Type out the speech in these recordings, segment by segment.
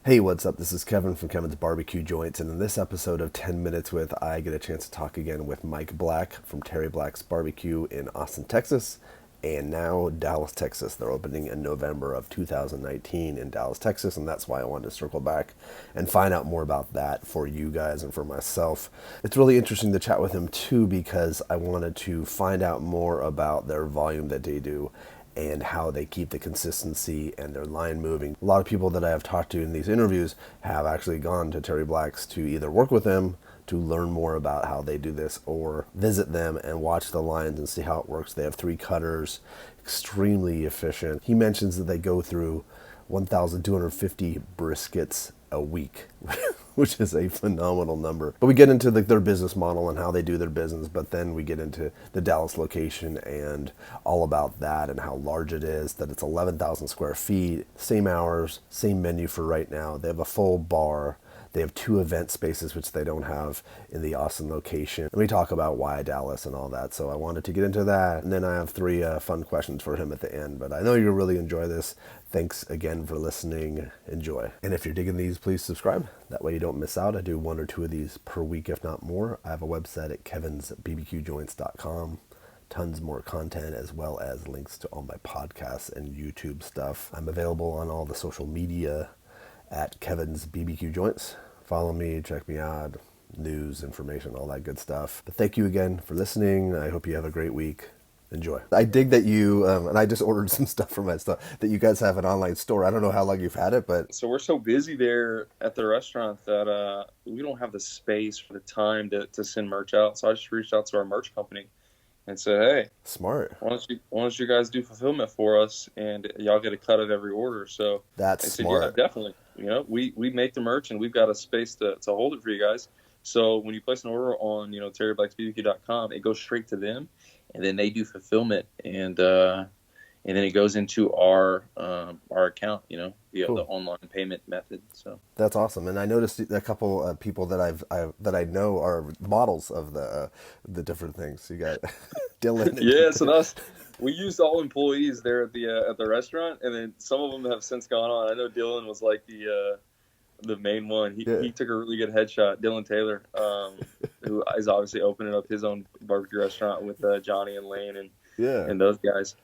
Hey, what's up? This is Kevin from Kevin's Barbecue Joints, and in this episode of 10 Minutes With, I get a chance to talk again with Mike Black from Terry Black's Barbecue in Austin, Texas, and now Dallas, Texas. They're opening in November of 2019 in Dallas, Texas, and that's why I wanted to circle back and find out more about that for you guys and for myself. It's really interesting to chat with him, too, because I wanted to find out more about their volume that they do and how they keep the consistency and their line moving. A lot of people that I have talked to in these interviews have actually gone to Terry Black's to either work with them to learn more about how they do this or visit them and watch the lines and see how it works. They have 3 cutters, extremely efficient. He mentions that they go through 1,250 briskets a week, which is a phenomenal number. But we get into their business model and how they do their business, but then we get into the Dallas location and all about that and how large it is, that it's 11,000 square feet, same hours, same menu for right now. They have a full bar. They have 2 event spaces, which they don't have in the Austin location. And we talk about why Dallas and all that. So I wanted to get into that. And then I have 3 fun questions for him at the end. But I know you'll really enjoy this. Thanks again for listening. Enjoy. And if you're digging these, please subscribe. That way you don't miss out. I do 1 or 2 of these per week, if not more. I have a website at kevinsbbqjoints.com. Tons more content as well as links to all my podcasts and YouTube stuff. I'm available on all the social media at Kevin's BBQ Joints. Follow me, check me out, news, information, all that good stuff. But thank you again for listening. I hope you have a great week. Enjoy. I dig that you, and I just ordered some stuff for my stuff, that you guys have an online store. I don't know how long you've had it, but... So we're so busy there at the restaurant that we don't have the space for the time to send merch out. So I just reached out to our merch company and said, hey, smart. Why don't you guys do fulfillment for us, and y'all get a cut of every order. So that's said, smart. Yeah, definitely. You know, we make the merch, and we've got a space to hold it for you guys. So when you place an order on, terryblacksbbq.com, it goes straight to them, and then they do fulfillment, and then it goes into our account, via Cool. the online payment method. So that's awesome. And I noticed a couple of people that I know are models of the different things. You got Dylan. Yeah, so we used all employees there at the restaurant, and then some of them have since gone on. I know Dylan was like the main one. He took a really good headshot. Dylan Taylor, who is obviously opening up his own barbecue restaurant with Johnny and Lane and those guys.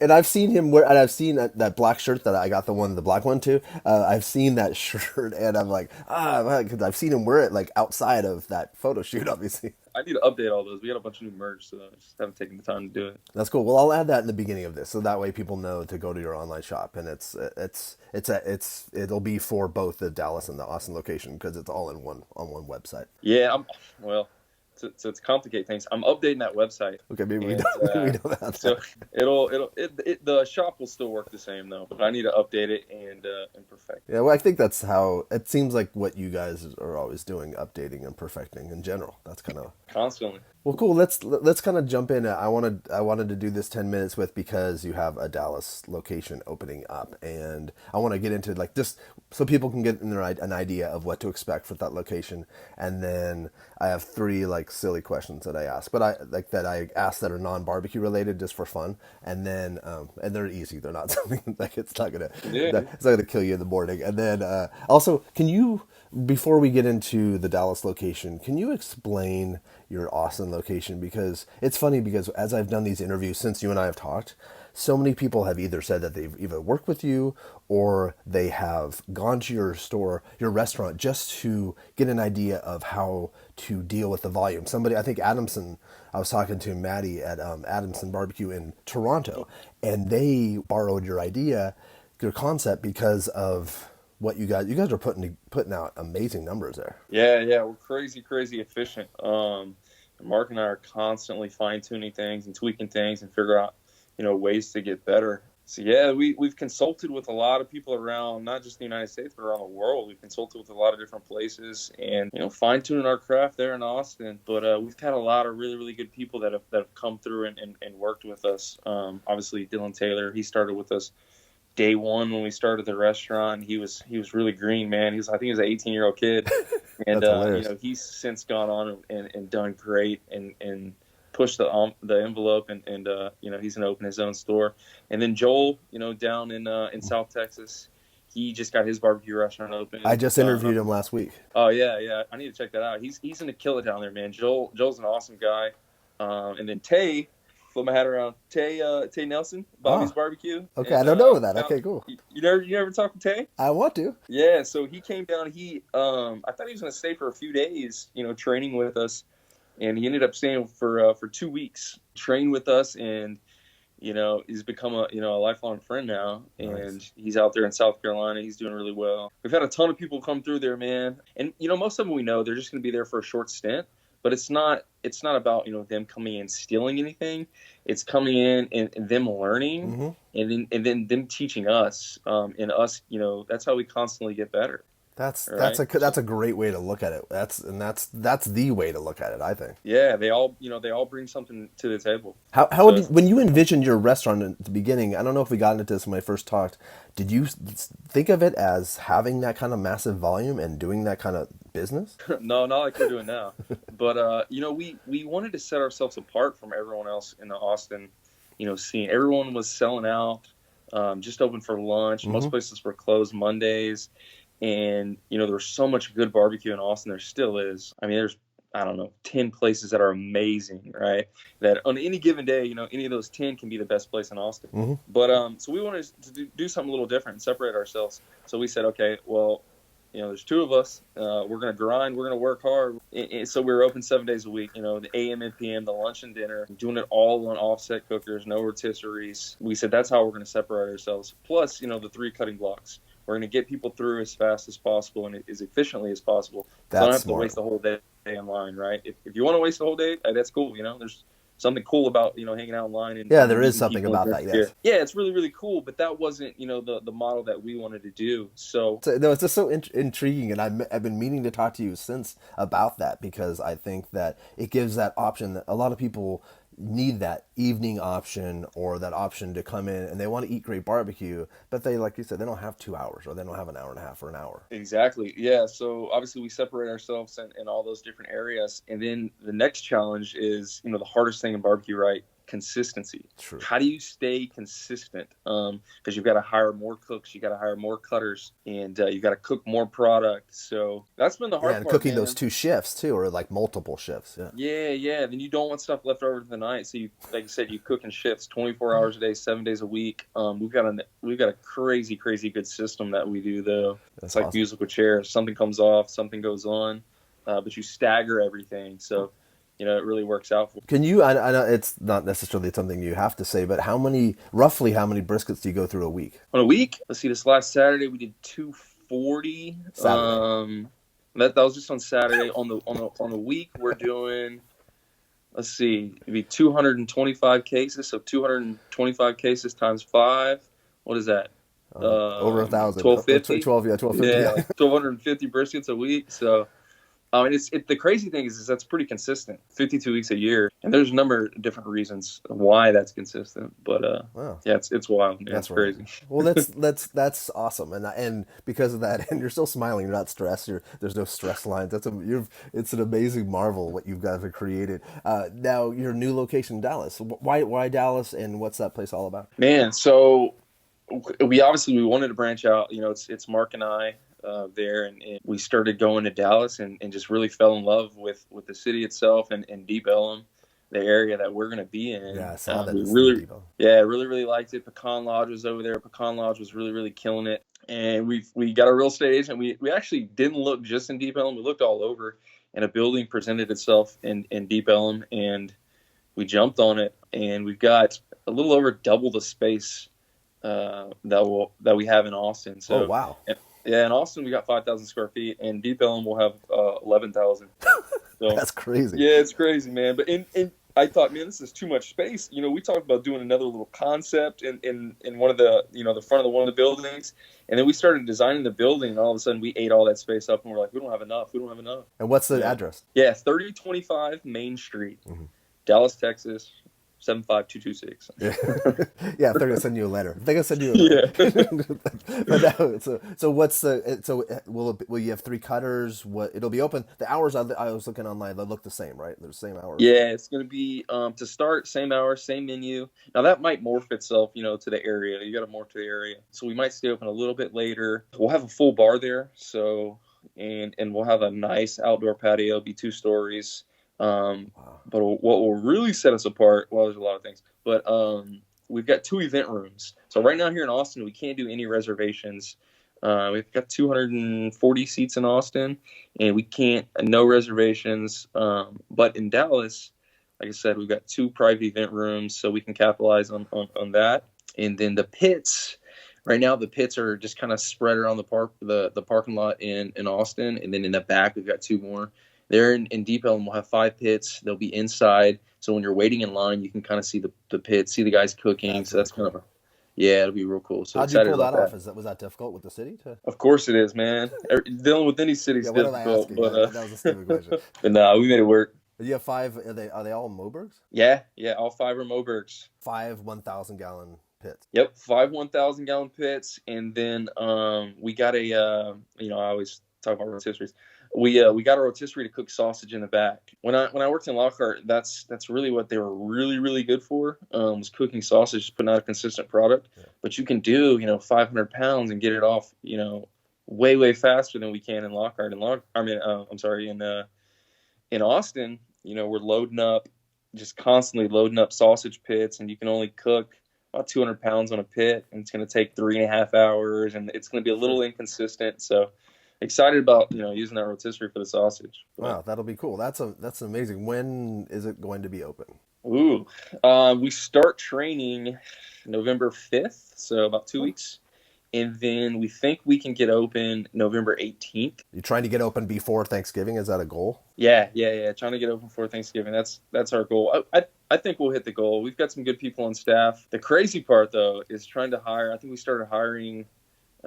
And I've seen him wear, and I've seen that black shirt that I got the black one too. I've seen that shirt, and I'm like, because I've seen him wear it like outside of that photo shoot, obviously. I need to update all those. We got a bunch of new merch, so I just haven't taken the time to do it. That's cool. Well, I'll add that in the beginning of this, so that way people know to go to your online shop, and it'll be for both the Dallas and the Austin location because it's all on one website. Yeah, to complicate things, I'm updating that website. Okay, maybe we know that. So the shop will still work the same though, but I need to update it and perfect. Yeah, well, I think that's how it seems like what you guys are always doing, updating and perfecting in general. That's kind of constantly. Well, cool. Let's kind of jump in. I wanted to do this 10 minutes with because you have a Dallas location opening up, and I want to get into like this so people can get an idea of what to expect for that location. And then I have 3 like silly questions that I ask, but I ask that are non-barbecue related just for fun. And then and they're easy. They're not something like it's not gonna kill you in the morning. And then also, can you, before we get into the Dallas location, can you explain your Austin location? Because it's funny, because as I've done these interviews since you and I have talked, so many people have either said that they've either worked with you or they have gone to your store, your restaurant, just to get an idea of how to deal with the volume. Somebody, I think Adamson, I was talking to Maddie at Adamson Barbecue in Toronto, and they borrowed your idea, your concept, because of what you guys are putting out amazing numbers there. Yeah, we're crazy efficient. Mark and I are constantly fine tuning things and tweaking things and figure out ways to get better. So yeah, we've consulted with a lot of people around, not just the United States, but around the world. We've consulted with a lot of different places and fine tuning our craft there in Austin. But we've had a lot of really good people that have come through and worked with us. Obviously Dylan Taylor, he started with us day one when we started the restaurant. He was really green, man. I think he was an 18-year-old kid, and he's since gone on and done great and pushed the envelope, and he's gonna open his own store. And then Joel, down in South Texas, He just got his barbecue restaurant open. I just interviewed him last week. Oh yeah. I need to check that out. He's gonna kill it down there, man. Joel's an awesome guy. And then Tay, flip my hat around. Tay Nelson, Bobby's Barbecue. Okay, and, I don't know that. Okay, cool. You never talked to Tay? I want to. Yeah, so he came down. I thought he was gonna stay for a few days, training with us, and he ended up staying for 2 weeks, trained with us, and he's become a lifelong friend now, and Nice. he's out there in South Carolina. He's doing really well. We've had a ton of people come through there, man, and most of them we know they're just gonna be there for a short stint. But it's not about them coming in stealing anything. It's coming in and them learning, and then them teaching us, and us. That's how we constantly get better. That's right? that's a great way to look at it. That's the way to look at it, I think. Yeah, they all bring something to the table. When you envisioned your restaurant at the beginning, I don't know if we got into this when I first talked. Did you think of it as having that kind of massive volume and doing that kind of business? No, not like we're doing now. But we wanted to set ourselves apart from everyone else in the Austin, scene. Everyone was selling out, just open for lunch. Most places were closed Mondays. And, there was so much good barbecue in Austin. There still is. I mean, there's, I don't know, 10 places that are amazing, right? That on any given day, any of those 10 can be the best place in Austin. But so we wanted to do something a little different and separate ourselves. So we said, okay, well, there's 2 of us. We're going to grind. We're going to work hard. And so we were open 7 days a week, the AM and PM, the lunch and dinner, doing it all on offset cookers, no rotisseries. We said that's how we're going to separate ourselves. Plus, the 3 cutting blocks. We're going to get people through as fast as possible and as efficiently as possible. So I don't have to waste the whole day in line, right? If you want to waste the whole day, that's cool. There's something cool about, hanging out in line. And there is something about that, yes. Yeah, it's really, really cool. But that wasn't, the model that we wanted to do. So no, it's just so intriguing. And I've been meaning to talk to you since about that, because I think that it gives that option that a lot of people need, that evening option, or that option to come in and they want to eat great barbecue, but they, like you said, they don't have 2 hours, or they don't have an hour and a half or an hour. Exactly. Yeah. So obviously we separate ourselves in all those different areas. And then the next challenge is, the hardest thing in barbecue, right? Consistency. True. How do you stay consistent? Because you've got to hire more cooks, you got to hire more cutters, and you got to cook more product. So that's been the hard part. And cooking those 2 shifts too, or like multiple shifts. Yeah. Then you don't want stuff left over to the night. So you, like you said, you cook in shifts, 24 hours a day, 7 days a week. We've got a crazy good system that we do though. It's like awesome. Musical chairs. Something comes off, something goes on, but you stagger everything. So. It really works out for you. Can you, I know it's not necessarily something you have to say, but roughly how many briskets do you go through a week? On a week? Let's see, this last Saturday we did 240. Saturday. That was just on Saturday. On the week we're doing, let's see, it'd be 225 cases. So 225 cases times 5. What is that? Over 1,000. 1,250. 1,250. Yeah, like 1,250 briskets a week. So. The crazy thing is that's pretty consistent, 52 weeks a year, and there's a number of different reasons why that's consistent. But wow. Yeah, it's wild. Man. That's crazy. Well, that's awesome, and because of that, and you're still smiling, you're not stressed. There's no stress lines. It's an amazing marvel what you've got created. Now your new location in Dallas. Why Dallas, and what's that place all about? Man, so we wanted to branch out. It's Mark and I. There and we started going to Dallas and just really fell in love with the city itself and Deep Ellum, the area that we're going to be in. Yeah, I saw that. Really liked it. Pecan Lodge was over there. Pecan Lodge was really killing it. And we got a real estate agent. We actually didn't look just in Deep Ellum. We looked all over, and a building presented itself in Deep Ellum, and we jumped on it. And we've got a little over double the space that we have in Austin. So, oh wow. Yeah, in Austin we got 5,000 square feet, and Deep Ellum will have 11,000. So, that's crazy. Yeah, it's crazy, man. But I thought, man, this is too much space. We talked about doing another little concept in one of the the front of one of the buildings, and then we started designing the building, and all of a sudden we ate all that space up, and we're like, we don't have enough. And what's the address? Yeah, 3025 Main Street, Dallas, Texas. 75226. Yeah, yeah. If they're gonna send you a letter, they're gonna send you a Yeah. letter. But no, so what's the so will you have three cutters? What it'll be open? The hours I was looking online, they look the same, right? They're the same hours. Yeah, it's going to be to start same hour, same menu. Now that might morph itself, to the area. You got to morph to the area, so we might stay open a little bit later. We'll have a full bar there, so and we'll have a nice outdoor patio. It'll be 2 stories. Wow. But what will really set us apart? Well, there's a lot of things, but we've got 2 event rooms. So right now here in Austin, we can't do any reservations. We've got 240 seats in Austin, and we can't no reservations. But in Dallas, like I said, we've got 2 private event rooms, so we can capitalize on that. And then the pits. Right now, the pits are just kind of spread around the parking lot in Austin, and then in the back we've got 2 more. There in Deep Ellum, we'll have 5 pits. They'll be inside, so when you're waiting in line, you can kind of see the pits, see the guys cooking. So that's kind of yeah, it'll be real cool. So How'd you excited pull that about off? Was that difficult with the city? Of course it is, man. Dealing with any city's Yeah, what am I difficult, asking? but That was a stupid question. but no, we made it work. You have five. Are they all Mobergs? Yeah, all 5 are Mobergs. 5 1,000-gallon pits. Yep, 5 1,000-gallon pits, and then we got a I always talk about rotisseries. We got a rotisserie to cook sausage in the back. When I worked in Lockhart, that's really what they were really really good for, was cooking sausage, putting out a consistent product. Yeah. But you can do 500 pounds and get it off way faster than we can in Lockhart. In Austin, we're loading up, just constantly loading up sausage pits, and you can only cook about 200 pounds on a pit, and it's going to take 3.5 hours, and it's going to be a little inconsistent. So excited about using that rotisserie for the sausage. Wow, that'll be cool. That's amazing. When is it going to be open? Ooh, we start training November 5th, so about 2 weeks. And then we think we can get open November 18th. You trying to get open before Thanksgiving? Is that a goal? Yeah. Trying to get open before Thanksgiving. That's our goal. I think we'll hit the goal. We've got some good people on staff. The crazy part, though, is trying to hire. I think we started hiring.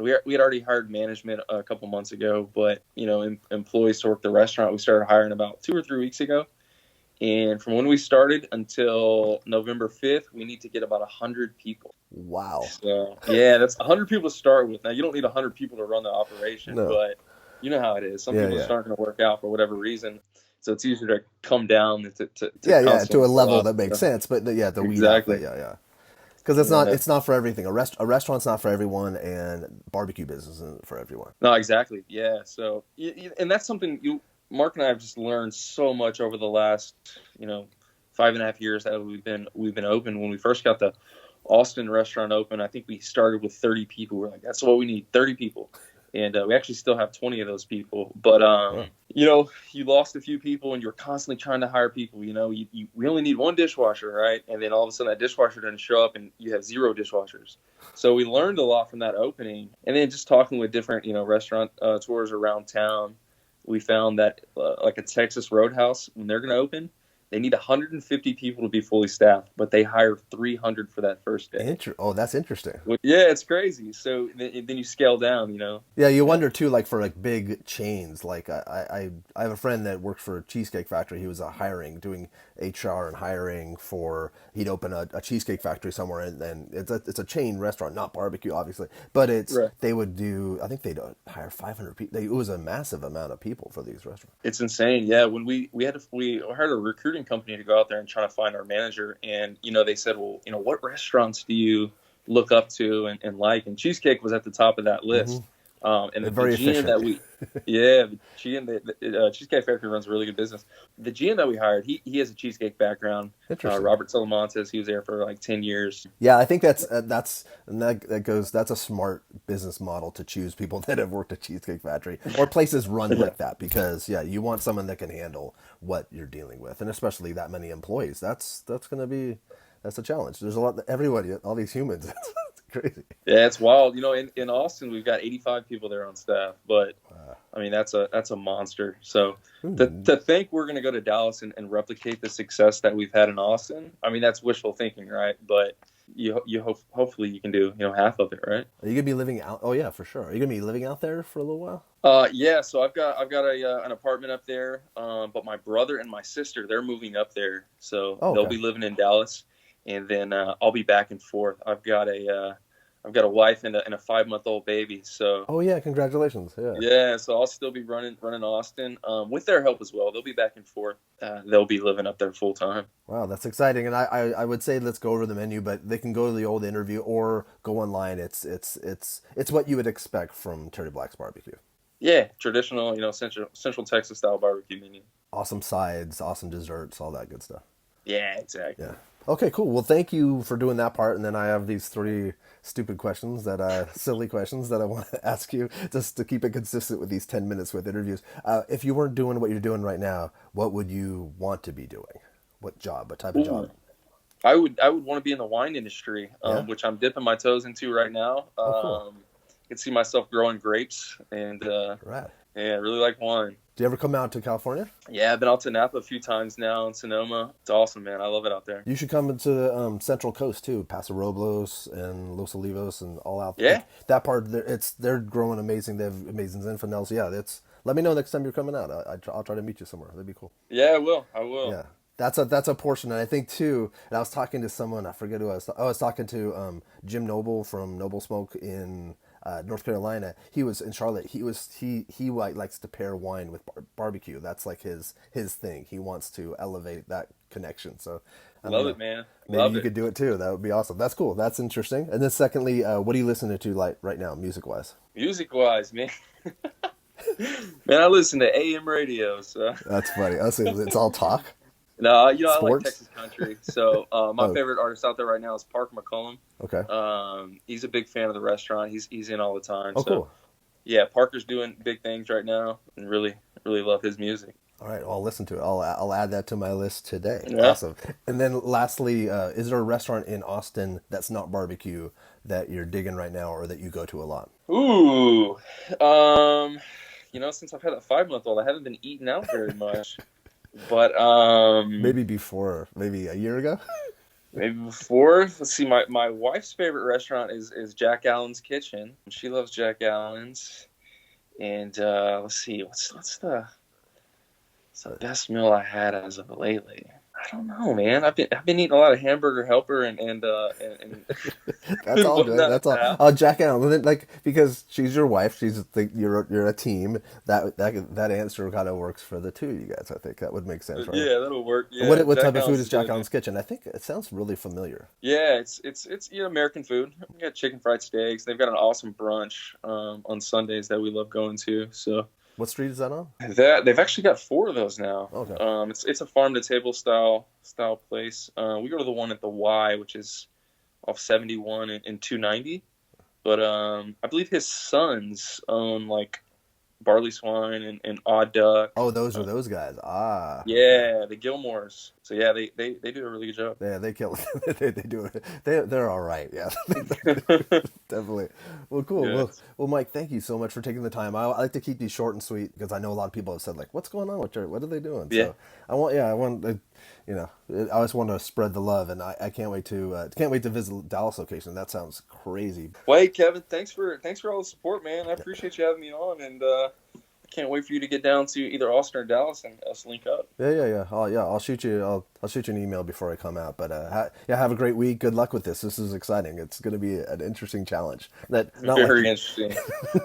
We had already hired management a couple months ago, but employees to work the restaurant, we started hiring about 2 or 3 weeks ago. And from when we started until November 5th, we need to get about 100 people. Wow. So, yeah, that's 100 people to start with. Now, you don't need 100 people to run the operation, No. But you know how it is. Some people just aren't going to work out for whatever reason. So it's easier to come down to a level that makes sense. But weed exactly. out, because it's not for everything. A restaurant's not for everyone, and barbecue business isn't for everyone. No, exactly. Yeah. So, and that's something Mark and I have just learned so much over the last 5.5 years that we've been open. When we first got the Austin restaurant open, I think we started with 30 people. We're like, that's what we need, 30 people. And we actually still have 20 of those people. But, you lost a few people, and you're constantly trying to hire people. We only need 1 dishwasher, right? And then all of a sudden that dishwasher doesn't show up, and you have 0 dishwashers. So we learned a lot from that opening. And then just talking with different, restaurant tours around town, we found that like a Texas Roadhouse, when they're going to open, they need 150 people to be fully staffed, but they hire 300 for that first day. That's interesting. Yeah, it's crazy. So then you scale down, Yeah, you wonder too, like for like big chains. Like I have a friend that worked for Cheesecake Factory. He was doing HR and hiring for. He'd open a Cheesecake Factory somewhere, and it's a chain restaurant, not barbecue, obviously, but right. They would do. I think they'd hire 500 people. It was a massive amount of people for these restaurants. It's insane. Yeah, when we hired a recruiting company to go out there and try to find our manager, and they said, well, what restaurants do you look up to and like? And Cheesecake was at the top of that list. Mm-hmm. And the GM the Cheesecake Factory runs a really good business. The GM that we hired, he has a cheesecake background. Robert Salamantes, he was there for like 10 years. Yeah, I think that's a smart business model to choose people that have worked at Cheesecake Factory or places run like that, because you want someone that can handle what you're dealing with, and especially that many employees. That's a challenge. There's a lot. Everybody, all these humans. Crazy. Yeah, it's wild. In Austin, we've got 85 people there on staff, but I mean that's a monster. So to think we're going to go to Dallas and replicate the success that we've had in Austin, I mean that's wishful thinking, right? But hopefully you can do half of it, right? Are you gonna be living out? Oh yeah, for sure. Are you gonna be living out there for a little while? Yeah. So I've got an apartment up there, but my brother and my sister, they're moving up there, so they'll be living in Dallas. and then I'll be back and forth. I've got a wife and a 5-month-old baby, so Oh yeah, congratulations. Yeah. yeah, so I'll still be running Austin with their help as well. They'll be back and forth. They'll be living up there full time. Wow, that's exciting. And I would say let's go over the menu, but they can go to the old interview or go online. It's what you would expect from Terry Black's barbecue. Yeah, traditional, Central Texas style barbecue menu. Awesome sides, awesome desserts, all that good stuff. Yeah, exactly. Yeah. Okay, cool. Well, thank you for doing that part. And then I have these three stupid questions silly questions that I want to ask you just to keep it consistent with these 10 minutes with interviews. If you weren't doing what you're doing right now, what would you want to be doing? What job? What type of job? I would want to be in the wine industry, Yeah? which I'm dipping my toes into right now. Oh, cool. I can see myself growing grapes, and Right. yeah, I really like wine. Do you ever come out to California? Yeah, I've been out to Napa a few times now, in Sonoma. It's awesome, man. I love it out there. You should come into the Central Coast too, Paso Robles and Los Olivos and all out. Yeah. That part, they're growing amazing. They have amazing Zinfandels. Yeah, let me know next time you're coming out. I'll try to meet you somewhere. That'd be cool. Yeah, I will. I will. Yeah, that's a portion, and I think too. And I was talking to someone, I forget who I was talking to Jim Noble from Noble Smoke in North Carolina. He was in Charlotte. He likes to pair wine with barbecue. That's like his thing. He wants to elevate that connection. So I Love don't know. it, man. Maybe Love you it. could do it too. That would be awesome. That's cool. That's interesting. And then secondly, what are you listening to like right now, music wise? Music wise, man. Man, I listen to AM radio, so. That's funny. I see. It's all talk. No, I like Sports? Texas country. So my Oh. favorite artist out there right now is Park McCollum. Okay. He's a big fan of the restaurant. He's in all the time. Oh, So cool. yeah, Parker's doing big things right now, and really love his music. All right, well, I'll listen to it. I'll add that to my list today. Yeah. Awesome. And then lastly, is there a restaurant in Austin that's not barbecue that you're digging right now or that you go to a lot? Ooh, since I've had a 5-month-old, I haven't been eating out very much. But Maybe before, maybe a year ago? maybe before. Let's see. My wife's favorite restaurant is Jack Allen's Kitchen. She loves Jack Allen's. And let's see, what's the best meal I had as of lately? I don't know, man. I've been eating a lot of Hamburger Helper and That's all good. whatnot That's all. now. Oh, Jack Allen, like because she's your wife, you're a team. That answer kind of works for the two of you guys. I think that would make sense, right? Yeah, that'll work. Yeah, What Jack type of food Allen's is Jack good. Allen's Kitchen? I think it sounds really familiar. Yeah, it's American food. We got chicken fried steaks. They've got an awesome brunch on Sundays that we love going to. So What street is that on? they've actually got 4 of those now. Okay. It's a farm to table style place. We go to the one at the Y, which is off 71 and 290. But I believe his sons own like Barley Swine and Odd Duck. Oh, those are those guys. Ah. Yeah, the Gilmores. So yeah, they do a really good job. Yeah, they kill it. they do it. They're all right. Yeah, definitely. Well, cool. Yes. Well, Mike, thank you so much for taking the time. I like to keep these short and sweet because I know a lot of people have said like, "What's going on with church? What are they doing?" Yeah. So I want, I just want to spread the love, and I can't wait to visit Dallas location. That sounds crazy. Well, hey, Kevin, thanks for all the support, man. I appreciate you having me on, and I can't wait for you to get down to either Austin or Dallas and us link up. Yeah. I'll shoot you. I'll shoot you an email before I come out. But have a great week. Good luck with this. This is exciting. It's going to be an interesting challenge. Very interesting.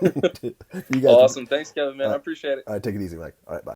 You guys. Awesome. Thanks, Kevin, man. I appreciate it. All right, take it easy, Mike. All right, bye.